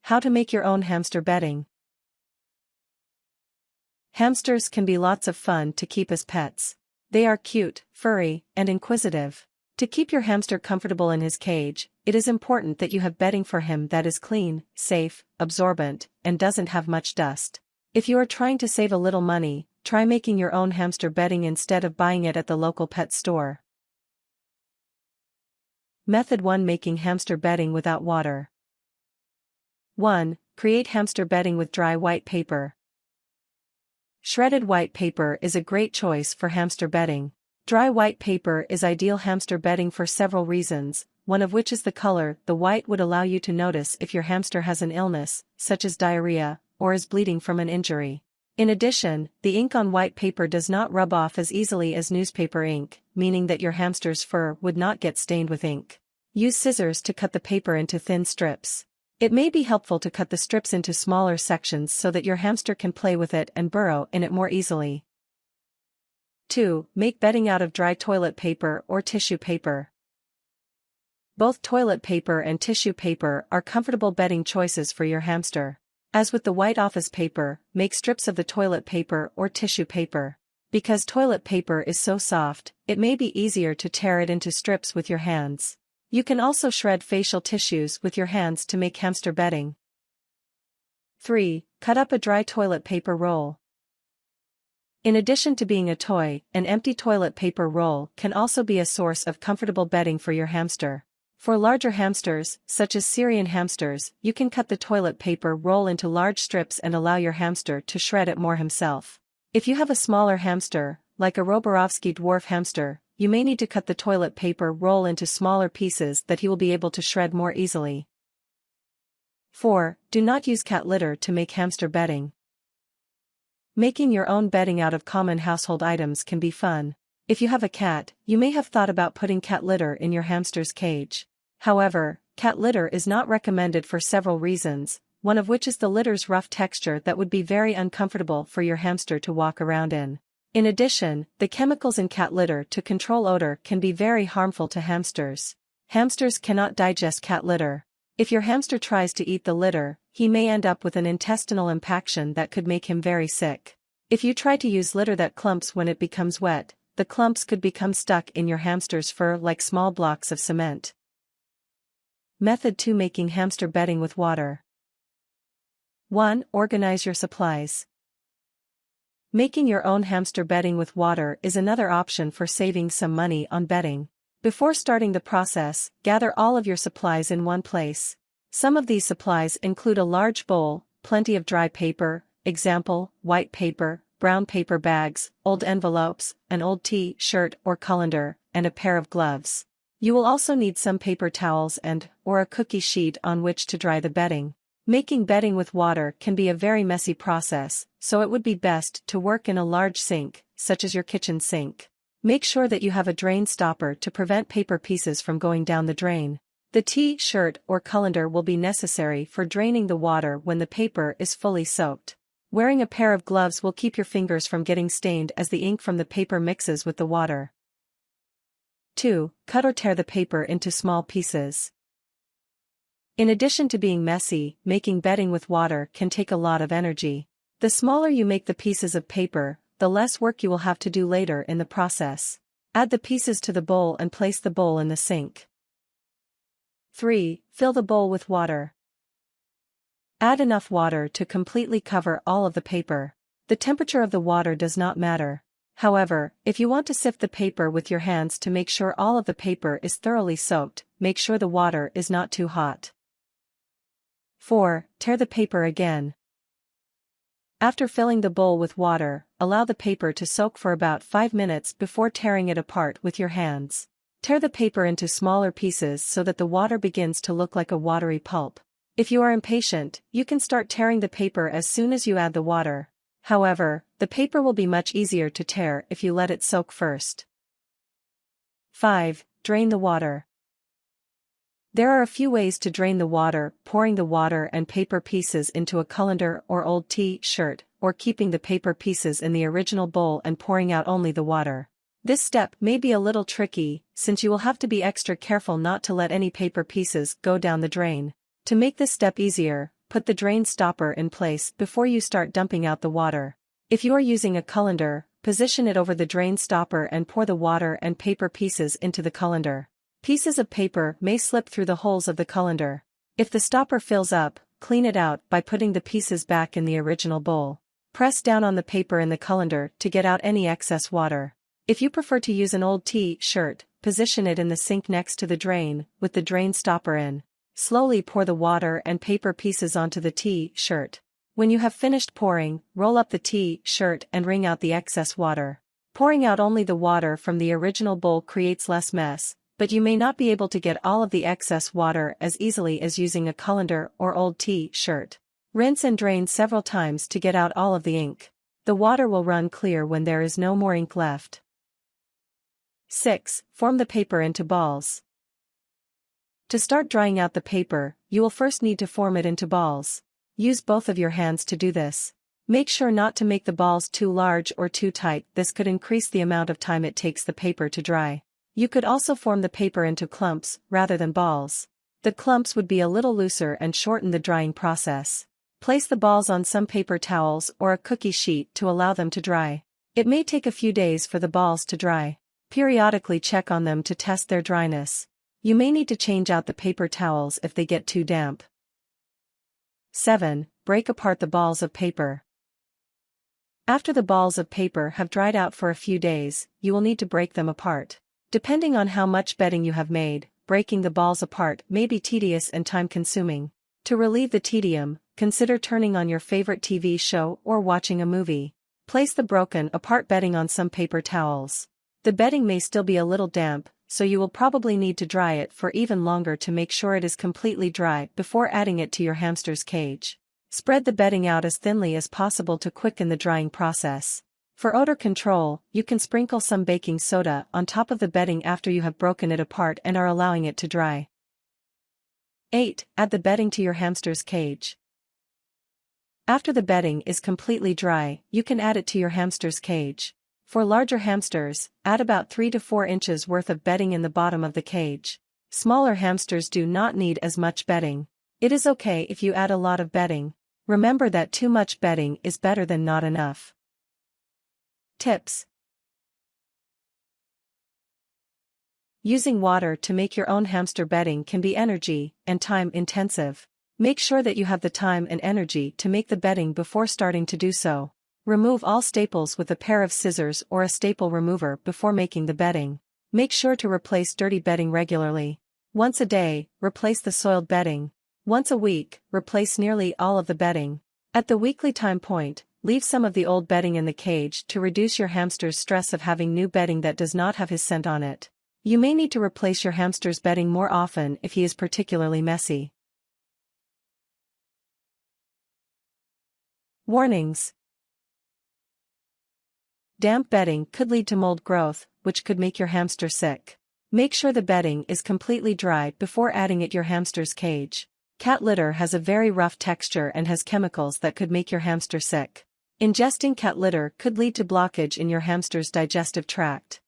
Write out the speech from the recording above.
How to make your own hamster bedding. Hamsters can be lots of fun to keep as pets. They are cute, furry, and inquisitive. To keep your hamster comfortable in his cage, it is important that you have bedding for him that is clean, safe, absorbent, and doesn't have much dust. If you are trying to save a little money, try making your own hamster bedding instead of buying it at the local pet store. Method 1. Making hamster bedding without water. 1. Create hamster bedding with dry white paper. Shredded white paper is a great choice for hamster bedding. Dry white paper is ideal hamster bedding for several reasons, one of which is the color. The white would allow you to notice if your hamster has an illness, such as diarrhea, or is bleeding from an injury. In addition, the ink on white paper does not rub off as easily as newspaper ink, meaning that your hamster's fur would not get stained with ink. Use scissors to cut the paper into thin strips. It may be helpful to cut the strips into smaller sections so that your hamster can play with it and burrow in it more easily. 2. Make bedding out of dry toilet paper or tissue paper. Both toilet paper and tissue paper are comfortable bedding choices for your hamster. As with the white office paper, make strips of the toilet paper or tissue paper. Because toilet paper is so soft, it may be easier to tear it into strips with your hands. You can also shred facial tissues with your hands to make hamster bedding. 3. Cut up a dry toilet paper roll. In addition to being a toy, an empty toilet paper roll can also be a source of comfortable bedding for your hamster. For larger hamsters, such as Syrian hamsters, you can cut the toilet paper roll into large strips and allow your hamster to shred it more himself. If you have a smaller hamster, like a Roborovsky dwarf hamster, you may need to cut the toilet paper roll into smaller pieces that he will be able to shred more easily. 4. Do not use cat litter to make hamster bedding. Making your own bedding out of common household items can be fun. If you have a cat, you may have thought about putting cat litter in your hamster's cage. However, cat litter is not recommended for several reasons, one of which is the litter's rough texture that would be very uncomfortable for your hamster to walk around in. In addition, the chemicals in cat litter to control odor can be very harmful to hamsters. Hamsters cannot digest cat litter. If your hamster tries to eat the litter, he may end up with an intestinal impaction that could make him very sick. If you try to use litter that clumps when it becomes wet, the clumps could become stuck in your hamster's fur like small blocks of cement. Method 2. Making hamster bedding with water. 1. Organize your supplies. Making your own hamster bedding with water is another option for saving some money on bedding. Before starting the process, gather all of your supplies in one place. Some of these supplies include a large bowl, plenty of dry paper, example, white paper, brown paper bags, old envelopes, an old T-shirt or colander, and a pair of gloves. You will also need some paper towels or a cookie sheet on which to dry the bedding. Making bedding with water can be a very messy process, so it would be best to work in a large sink, such as your kitchen sink. Make sure that you have a drain stopper to prevent paper pieces from going down the drain. The T-shirt or colander will be necessary for draining the water when the paper is fully soaked. Wearing a pair of gloves will keep your fingers from getting stained as the ink from the paper mixes with the water. 2. Cut or tear the paper into small pieces. In addition to being messy, making bedding with water can take a lot of energy. The smaller you make the pieces of paper, the less work you will have to do later in the process. Add the pieces to the bowl and place the bowl in the sink. 3. Fill the bowl with water. Add enough water to completely cover all of the paper. The temperature of the water does not matter. However, if you want to sift the paper with your hands to make sure all of the paper is thoroughly soaked, make sure the water is not too hot. 4. Tear the paper again. After filling the bowl with water, allow the paper to soak for about 5 minutes before tearing it apart with your hands. Tear the paper into smaller pieces so that the water begins to look like a watery pulp. If you are impatient, you can start tearing the paper as soon as you add the water. However, the paper will be much easier to tear if you let it soak first. 5. Drain the water. There are a few ways to drain the water: pouring the water and paper pieces into a colander or old T-shirt, or keeping the paper pieces in the original bowl and pouring out only the water. This step may be a little tricky, since you will have to be extra careful not to let any paper pieces go down the drain. To make this step easier, put the drain stopper in place before you start dumping out the water. If you are using a colander, position it over the drain stopper and pour the water and paper pieces into the colander. Pieces of paper may slip through the holes of the colander. If the stopper fills up, clean it out by putting the pieces back in the original bowl. Press down on the paper in the colander to get out any excess water. If you prefer to use an old T-shirt, position it in the sink next to the drain, with the drain stopper in. Slowly pour the water and paper pieces onto the T-shirt. When you have finished pouring, roll up the T-shirt and wring out the excess water. Pouring out only the water from the original bowl creates less mess, but you may not be able to get all of the excess water as easily as using a colander or old T-shirt. Rinse and drain several times to get out all of the ink. The water will run clear when there is no more ink left. 6. Form the paper into balls. To start drying out the paper, you will first need to form it into balls. Use both of your hands to do this. Make sure not to make the balls too large or too tight, this could increase the amount of time it takes the paper to dry. You could also form the paper into clumps, rather than balls. The clumps would be a little looser and shorten the drying process. Place the balls on some paper towels or a cookie sheet to allow them to dry. It may take a few days for the balls to dry. Periodically check on them to test their dryness. You may need to change out the paper towels if they get too damp. 7. Break apart the balls of paper. After the balls of paper have dried out for a few days, you will need to break them apart. Depending on how much bedding you have made, breaking the balls apart may be tedious and time-consuming. To relieve the tedium, consider turning on your favorite TV show or watching a movie. Place the broken apart bedding on some paper towels. The bedding may still be a little damp, so you will probably need to dry it for even longer to make sure it is completely dry before adding it to your hamster's cage. Spread the bedding out as thinly as possible to quicken the drying process. For odor control, you can sprinkle some baking soda on top of the bedding after you have broken it apart and are allowing it to dry. 8. Add the bedding to your hamster's cage. After the bedding is completely dry, you can add it to your hamster's cage. For larger hamsters, add about 3 to 4 inches worth of bedding in the bottom of the cage. Smaller hamsters do not need as much bedding. It is okay if you add a lot of bedding. Remember that too much bedding is better than not enough. Tips. Using water to make your own hamster bedding can be energy and time-intensive. Make sure that you have the time and energy to make the bedding before starting to do so. Remove all staples with a pair of scissors or a staple remover before making the bedding. Make sure to replace dirty bedding regularly. Once a day, replace the soiled bedding. Once a week, replace nearly all of the bedding. At the weekly time point, leave some of the old bedding in the cage to reduce your hamster's stress of having new bedding that does not have his scent on it. You may need to replace your hamster's bedding more often if he is particularly messy. Warnings. Damp bedding could lead to mold growth, which could make your hamster sick. Make sure the bedding is completely dry before adding it to your hamster's cage. Cat litter has a very rough texture and has chemicals that could make your hamster sick. Ingesting cat litter could lead to blockage in your hamster's digestive tract.